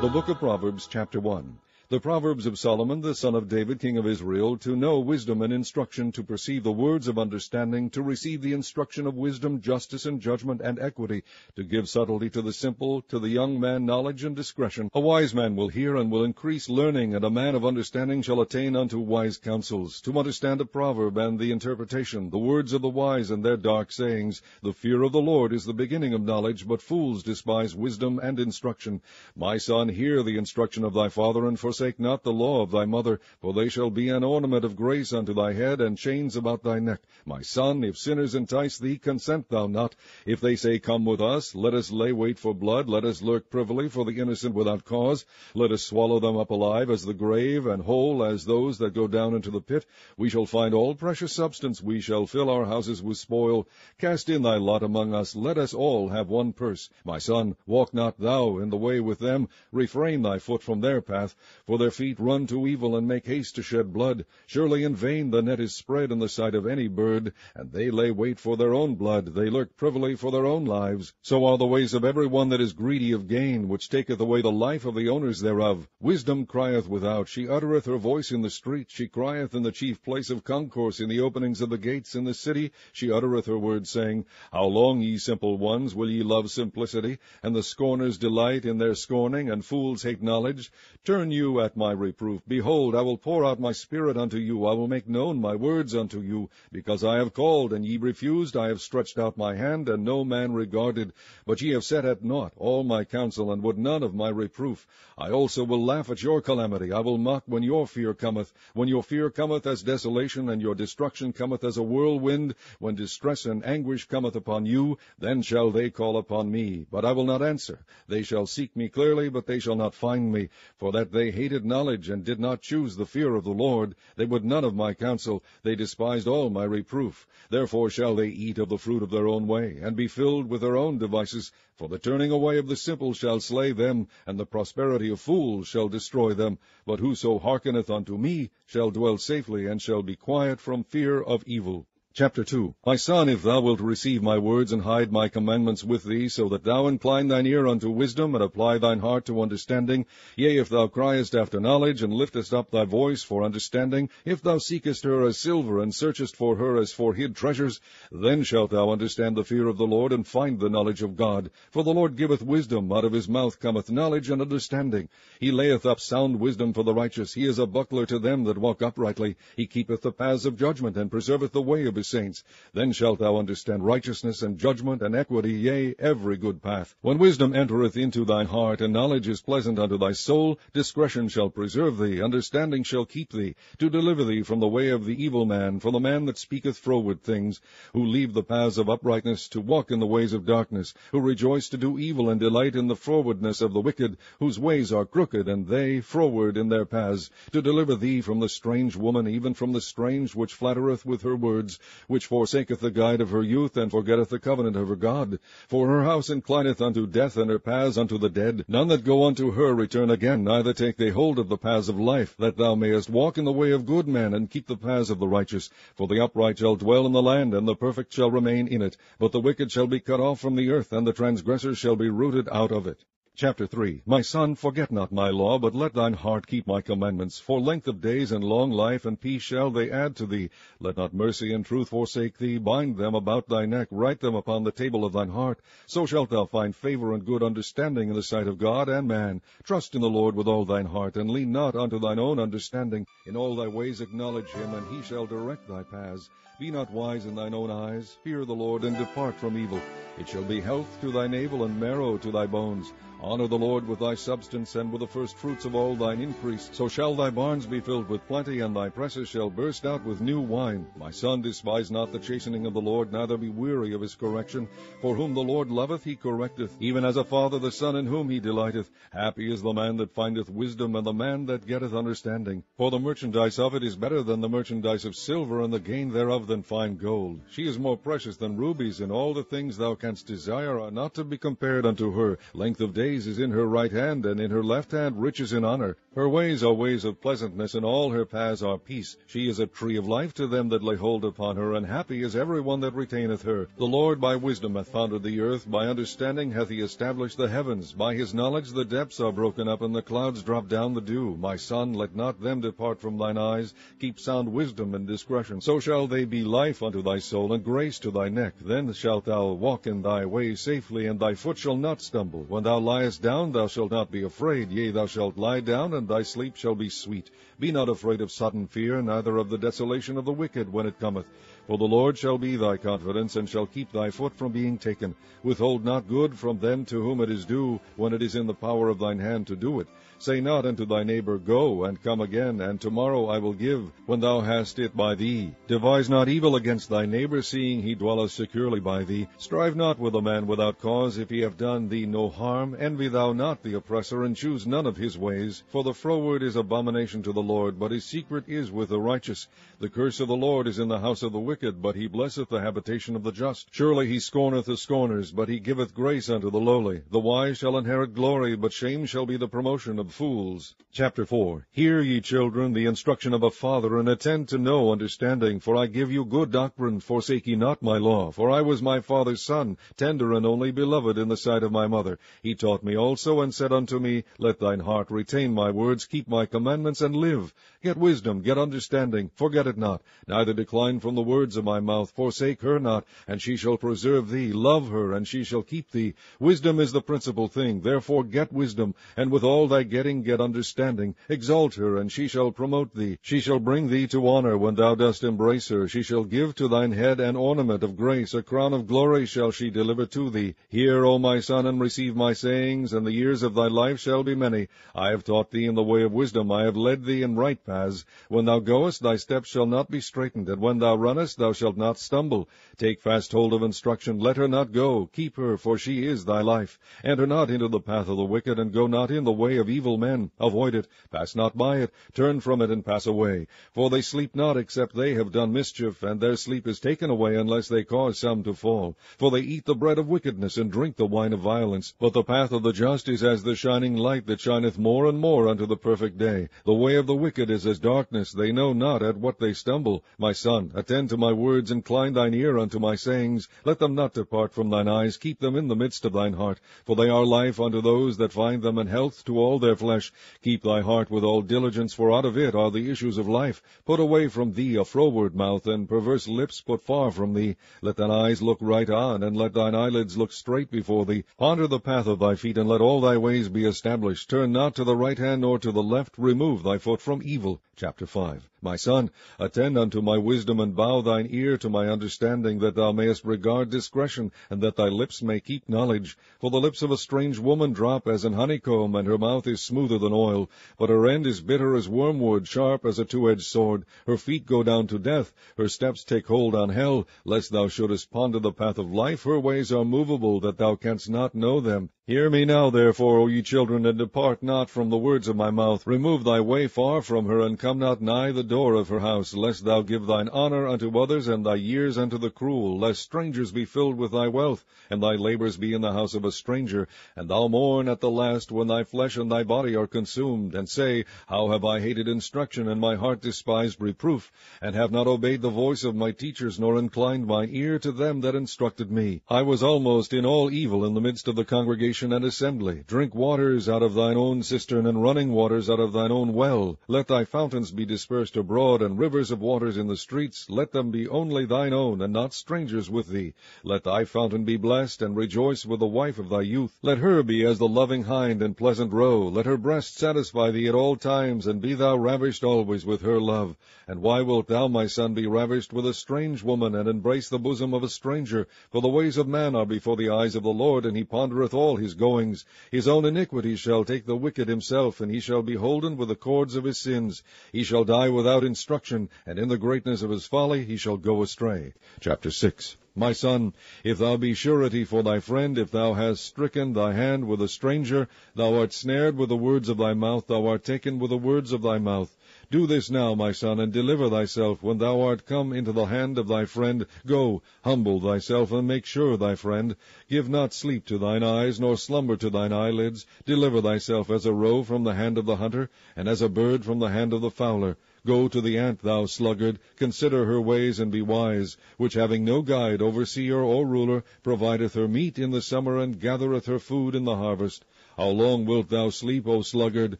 The Book of Proverbs, chapter 1. The Proverbs of Solomon, the son of David, king of Israel, to know wisdom and instruction, to perceive the words of understanding, to receive the instruction of wisdom, justice, and judgment, and equity, to give subtlety to the simple, to the young man knowledge and discretion. A wise man will hear and will increase learning, and a man of understanding shall attain unto wise counsels. To understand a proverb and the interpretation, the words of the wise and their dark sayings. The fear of the Lord is the beginning of knowledge, but fools despise wisdom and instruction. My son, hear the instruction of thy father, and forsake not the law of thy mother, for they shall be an ornament of grace unto thy head, and chains about thy neck. My son, if sinners entice thee, consent thou not. If they say, Come with us, let us lay wait for blood, let us lurk privily for the innocent without cause. Let us swallow them up alive as the grave, and whole as those that go down into the pit. We shall find all precious substance, we shall fill our houses with spoil. Cast in thy lot among us, let us all have one purse. My son, walk not thou in the way with them, refrain thy foot from their path, for their feet run to evil, and make haste to shed blood. Surely in vain the net is spread in the sight of any bird, and they lay wait for their own blood, they lurk privily for their own lives. So are the ways of every one that is greedy of gain, which taketh away the life of the owners thereof. Wisdom crieth without, she uttereth her voice in the street, she crieth in the chief place of concourse, in the openings of the gates in the city, she uttereth her words, saying, How long, ye simple ones, will ye love simplicity? And the scorners delight in their scorning, and fools hate knowledge. Turn you at my reproof. Behold, I will pour out my spirit unto you. I will make known my words unto you. Because I have called, and ye refused, I have stretched out my hand, and no man regarded. But ye have set at naught all my counsel, and would none of my reproof. I also will laugh at your calamity. I will mock when your fear cometh. When your fear cometh as desolation, and your destruction cometh as a whirlwind, when distress and anguish cometh upon you, then shall they call upon me. But I will not answer. They shall seek me clearly, but they shall not find me. For that they hated knowledge, and did not choose the fear of the Lord. They would none of my counsel. They despised all my reproof. Therefore shall they eat of the fruit of their own way, and be filled with their own devices. For the turning away of the simple shall slay them, and the prosperity of fools shall destroy them. But whoso hearkeneth unto me shall dwell safely, and shall be quiet from fear of evil. Chapter 2. My son, if thou wilt receive my words, and hide my commandments with thee, so that thou incline thine ear unto wisdom, and apply thine heart to understanding, yea, if thou criest after knowledge, and liftest up thy voice for understanding, if thou seekest her as silver, and searchest for her as for hid treasures, then shalt thou understand the fear of the Lord, and find the knowledge of God. For the Lord giveth wisdom, out of his mouth cometh knowledge and understanding. He layeth up sound wisdom for the righteous. He is a buckler to them that walk uprightly. He keepeth the paths of judgment, and preserveth the way of his saints. Then shalt thou understand righteousness and judgment and equity, yea, every good path. When wisdom entereth into thine heart, and knowledge is pleasant unto thy soul, discretion shall preserve thee, understanding shall keep thee, to deliver thee from the way of the evil man, from the man that speaketh froward things, who leave the paths of uprightness, to walk in the ways of darkness, who rejoice to do evil, and delight in the frowardness of the wicked, whose ways are crooked, and they froward in their paths, to deliver thee from the strange woman, even from the strange which flattereth with her words, which forsaketh the guide of her youth, and forgetteth the covenant of her God. For her house inclineth unto death, and her paths unto the dead. None that go unto her return again, neither take they hold of the paths of life, that thou mayest walk in the way of good men, and keep the paths of the righteous. For the upright shall dwell in the land, and the perfect shall remain in it. But the wicked shall be cut off from the earth, and the transgressors shall be rooted out of it. Chapter 3. My son, forget not my law, but let thine heart keep my commandments. For length of days and long life and peace shall they add to thee. Let not mercy and truth forsake thee. Bind them about thy neck, write them upon the table of thine heart. So shalt thou find favor and good understanding in the sight of God and man. Trust in the Lord with all thine heart, and lean not unto thine own understanding. In all thy ways acknowledge him, and he shall direct thy paths. Be not wise in thine own eyes. Fear the Lord, and depart from evil. It shall be health to thy navel, and marrow to thy bones. Honor the Lord with thy substance, and with the first fruits of all thine increase. So shall thy barns be filled with plenty, and thy presses shall burst out with new wine. My son, despise not the chastening of the Lord, neither be weary of his correction. For whom the Lord loveth, he correcteth, even as a father the son in whom he delighteth. Happy is the man that findeth wisdom, and the man that getteth understanding. For the merchandise of it is better than the merchandise of silver, and the gain thereof than fine gold. She is more precious than rubies, and all the things thou canst desire are not to be compared unto her. Length of days is in her right hand, and in her left hand riches and honor. Her ways are ways of pleasantness, and all her paths are peace. She is a tree of life to them that lay hold upon her, and happy is every one that retaineth her. The Lord by wisdom hath founded the earth, by understanding hath he established the heavens. By his knowledge the depths are broken up, and the clouds drop down the dew. My son, let not them depart from thine eyes. Keep sound wisdom and discretion. So shall they be life unto thy soul, and grace to thy neck. Then shalt thou walk in thy way safely, and thy foot shall not stumble. When thou liest down, thou shalt not be afraid. Yea, thou shalt lie down, and thy sleep shall be sweet. Be not afraid of sudden fear, neither of the desolation of the wicked when it cometh. For the Lord shall be thy confidence, and shall keep thy foot from being taken. Withhold not good from them to whom it is due, when it is in the power of thine hand to do it. Say not unto thy neighbor, Go, and come again, and tomorrow I will give, when thou hast it by thee. Devise not evil against thy neighbor, seeing he dwelleth securely by thee. Strive not with a man without cause, if he have done thee no harm. Envy thou not the oppressor, and choose none of his ways. For the froward is abomination to the Lord, but his secret is with the righteous. The curse of the Lord is in the house of the wicked, but he blesseth the habitation of the just. Surely he scorneth the scorners, but he giveth grace unto the lowly. The wise shall inherit glory, but shame shall be the promotion of fools. Chapter 4. Hear, ye children, the instruction of a father, and attend to know understanding. For I give you good doctrine, forsake ye not my law. For I was my father's son, tender and only beloved in the sight of my mother. He taught me also, and said unto me, Let thine heart retain my words, keep my commandments, and live. Get wisdom, get understanding, forget it not, neither decline from the words of my mouth. Forsake her not, and she shall preserve thee. Love her, and she shall keep thee. Wisdom is the principal thing, therefore get wisdom, and with all thy getting get understanding. Exalt her, and she shall promote thee. She shall bring thee to honor when thou dost embrace her. She shall give to thine head an ornament of grace, a crown of glory shall she deliver to thee. Hear, O my son, and receive my sayings, and the years of thy life shall be many. I have taught thee in the way of wisdom, I have led thee in right paths. When thou goest, thy steps shall not be straitened, and when thou runnest, thou shalt not stumble. Take fast hold of instruction, let her not go. Keep her, for she is thy life. Enter not into the path of the wicked, and go not in the way of evil men. Avoid it, pass not by it, turn from it, and pass away. For they sleep not, except they have done mischief, and their sleep is taken away, unless they cause some to fall. For they eat the bread of wickedness, and drink the wine of violence. But the path of the just is as the shining light that shineth more and more unto the perfect day. The way of the wicked is as darkness, they know not at what they stumble. My son, attend to my words, incline thine ear unto my sayings. Let them not depart from thine eyes, keep them in the midst of thine heart. For they are life unto those that find them, and health to all their flesh. Keep thy heart with all diligence, for out of it are the issues of life. Put away from thee a froward mouth, and perverse lips put far from thee. Let thine eyes look right on, and let thine eyelids look straight before thee. Ponder the path of thy feet, and let all thy ways be established. Turn not to the right hand nor to the left. Remove thy foot from evil. Chapter 5. My son, attend unto my wisdom, and bow thine ear to my understanding, that thou mayest regard discretion, and that thy lips may keep knowledge. For the lips of a strange woman drop as an honeycomb, and her mouth is smoother than oil. But her end is bitter as wormwood, sharp as a two-edged sword. Her feet go down to death, her steps take hold on hell. Lest thou shouldest ponder the path of life, her ways are movable, that thou canst not know them. Hear me now, therefore, O ye children, and depart not from the words of my mouth. Remove thy way far from her, and come not nigh the door of her house, lest thou give thine honor unto others, and thy years unto the cruel, lest strangers be filled with thy wealth, and thy labors be in the house of a stranger, and thou mourn at the last, when thy flesh and thy body are consumed, and say, How have I hated instruction, and my heart despised reproof, and have not obeyed the voice of my teachers, nor inclined mine ear to them that instructed me. I was almost in all evil in the midst of the congregation and assembly. Drink waters out of thine own cistern, and running waters out of thine own well. Let thy fountains be dispersed abroad, and rivers of waters in the streets. Let them be only thine own, and not strangers with thee. Let thy fountain be blessed, and rejoice with the wife of thy youth. Let her be as the loving hind and pleasant roe. Let her breast satisfy thee at all times, and be thou ravished always with her love. And why wilt thou, my son, be ravished with a strange woman, and embrace the bosom of a stranger? For the ways of man are before the eyes of the Lord, and he pondereth all his goings. His own iniquity shall take the wicked himself, and he shall be holden with the cords of his sins. He shall die without instruction, and in the greatness of his folly he shall go astray. Chapter 6. My son, if thou be surety for thy friend, if thou hast stricken thy hand with a stranger, thou art snared with the words of thy mouth, thou art taken with the words of thy mouth. Do this now, my son, and deliver thyself. When thou art come into the hand of thy friend, go, humble thyself, and make sure thy friend. Give not sleep to thine eyes, nor slumber to thine eyelids. Deliver thyself as a roe from the hand of the hunter, and as a bird from the hand of the fowler. Go to the ant, thou sluggard, consider her ways, and be wise, which having no guide, overseer, or ruler, provideth her meat in the summer, and gathereth her food in the harvest. How long wilt thou sleep, O sluggard?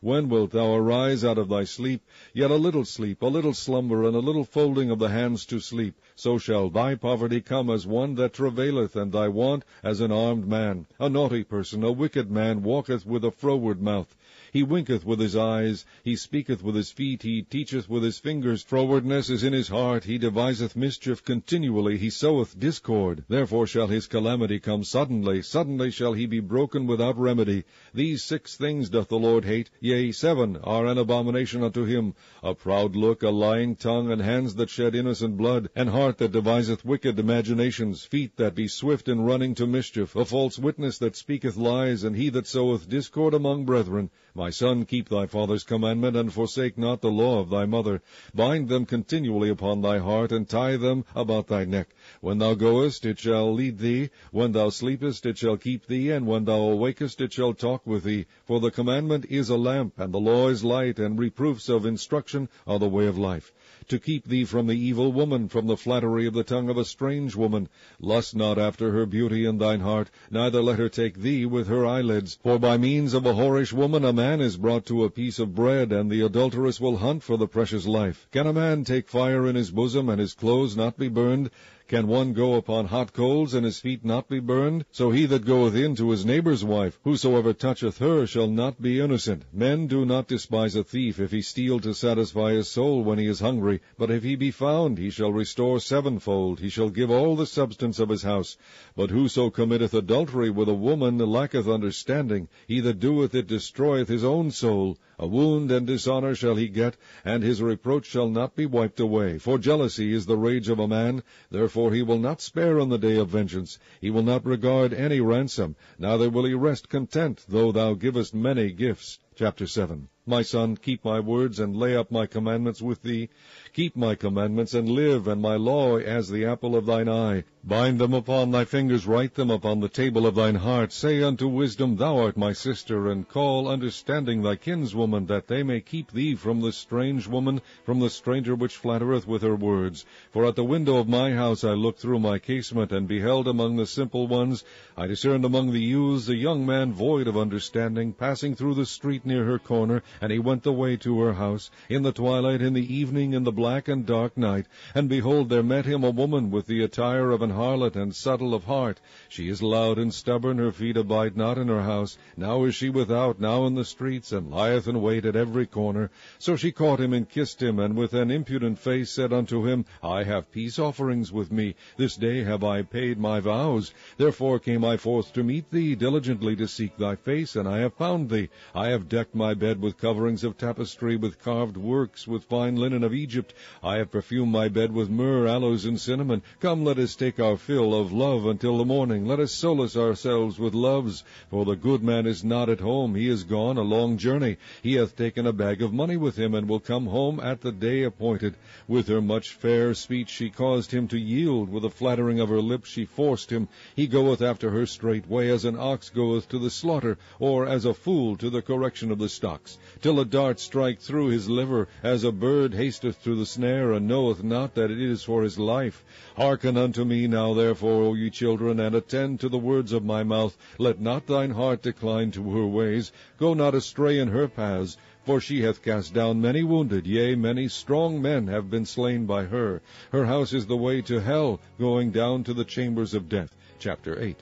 When wilt thou arise out of thy sleep? Yet a little sleep, a little slumber, and a little folding of the hands to sleep. So shall thy poverty come as one that travaileth, and thy want as an armed man. A naughty person, a wicked man, walketh with a froward mouth. He winketh with his eyes, he speaketh with his feet, he teacheth with his fingers. Frowardness is in his heart, he deviseth mischief continually, he soweth discord. Therefore shall his calamity come suddenly, suddenly shall he be broken without remedy. These 6 things doth the Lord hate, yea, 7 are an abomination unto him: a proud look, a lying tongue, and hands that shed innocent blood, an heart that deviseth wicked imaginations, feet that be swift in running to mischief, a false witness that speaketh lies, and he that soweth discord among brethren. My son, keep thy father's commandment, and forsake not the law of thy mother. Bind them continually upon thy heart, and tie them about thy neck. When thou goest, it shall lead thee. When thou sleepest, it shall keep thee. And when thou awakest, it shall talk with thee. For the commandment is a lamp, and the law is light, and reproofs of instruction are the way of life. To keep thee from the evil woman, from the flattery of the tongue of a strange woman. Lust not after her beauty in thine heart, neither let her take thee with her eyelids. For by means of a whorish woman a man is brought to a piece of bread, and the adulteress will hunt for the precious life. Can a man take fire in his bosom, and his clothes not be burned? Can one go upon hot coals, and his feet not be burned? So he that goeth in to his neighbour's wife, whosoever toucheth her, shall not be innocent. Men do not despise a thief, if he steal to satisfy his soul when he is hungry. But if he be found, he shall restore 7-fold. He shall give all the substance of his house. But whoso committeth adultery with a woman lacketh understanding. He that doeth it destroyeth his own soul. A wound and dishonour shall he get, and his reproach shall not be wiped away. For jealousy is the rage of a man, therefore he will not spare on the day of vengeance. He will not regard any ransom, neither will he rest content, though thou givest many gifts. Chapter 7. My son, keep my words, and lay up my commandments with thee. Keep my commandments, and live, and my law as the apple of thine eye. Bind them upon thy fingers, write them upon the table of thine heart. Say unto wisdom, Thou art my sister, and call understanding thy kinswoman, that they may keep thee from the strange woman, from the stranger which flattereth with her words. For at the window of my house I looked through my casement, and beheld among the simple ones, I discerned among the youths a young man void of understanding, passing through the street near her corner, and he went the way to her house, in the twilight, in the evening, in the black and dark night. And behold, there met him a woman with the attire of an harlot, and subtle of heart. She is loud and stubborn, her feet abide not in her house. Now is she without, now in the streets, and lieth in wait at every corner. So she caught him and kissed him, and with an impudent face said unto him, I have peace offerings with me. This day have I paid my vows. Therefore came I forth to meet thee, diligently to seek thy face, and I have found thee. I have decked my bed with coverings of tapestry, with carved works, with fine linen of Egypt. I have perfumed my bed with myrrh, aloes, and cinnamon. Come, let us take our fill of love until the morning. Let us solace ourselves with loves. For the good man is not at home. He is gone a long journey. He hath taken a bag of money with him, and will come home at the day appointed. With her much fair speech she caused him to yield. With the flattering of her lips she forced him. He goeth after her straightway, as an ox goeth to the slaughter, or as a fool to the correction of the stocks, till a dart strike through his liver, as a bird hasteth to the snare, and knoweth not that it is for his life. Hearken unto me now, therefore, O ye children, and attend to the words of my mouth. Let not thine heart decline to her ways. Go not astray in her paths. For she hath cast down many wounded, yea, many strong men have been slain by her. Her house is the way to hell, going down to the chambers of death. Chapter 8.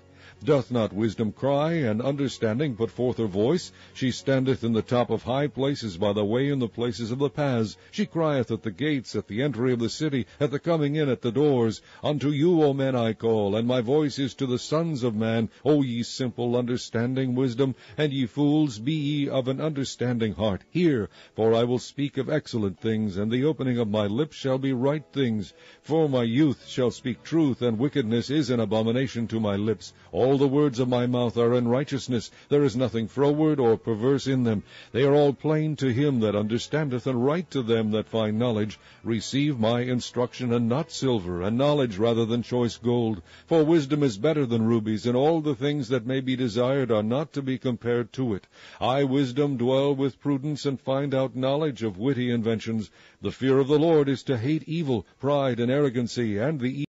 Doth not wisdom cry, and understanding put forth her voice? She standeth in the top of high places, by the way in the places of the paths. She crieth at the gates, at the entry of the city, at the coming in at the doors. Unto you, O men, I call, and my voice is to the sons of man. O ye simple, understanding wisdom, and ye fools, be ye of an understanding heart. Hear, for I will speak of excellent things, and the opening of my lips shall be right things. For my youth shall speak truth, and wickedness is an abomination to my lips. All the words of my mouth are in righteousness. There is nothing froward or perverse in them. They are all plain to him that understandeth, and right to them that find knowledge. Receive my instruction, and not silver, and knowledge rather than choice gold. For wisdom is better than rubies, and all the things that may be desired are not to be compared to it. I, wisdom, dwell with prudence, and find out knowledge of witty inventions. The fear of the Lord is to hate evil, pride and arrogancy, and the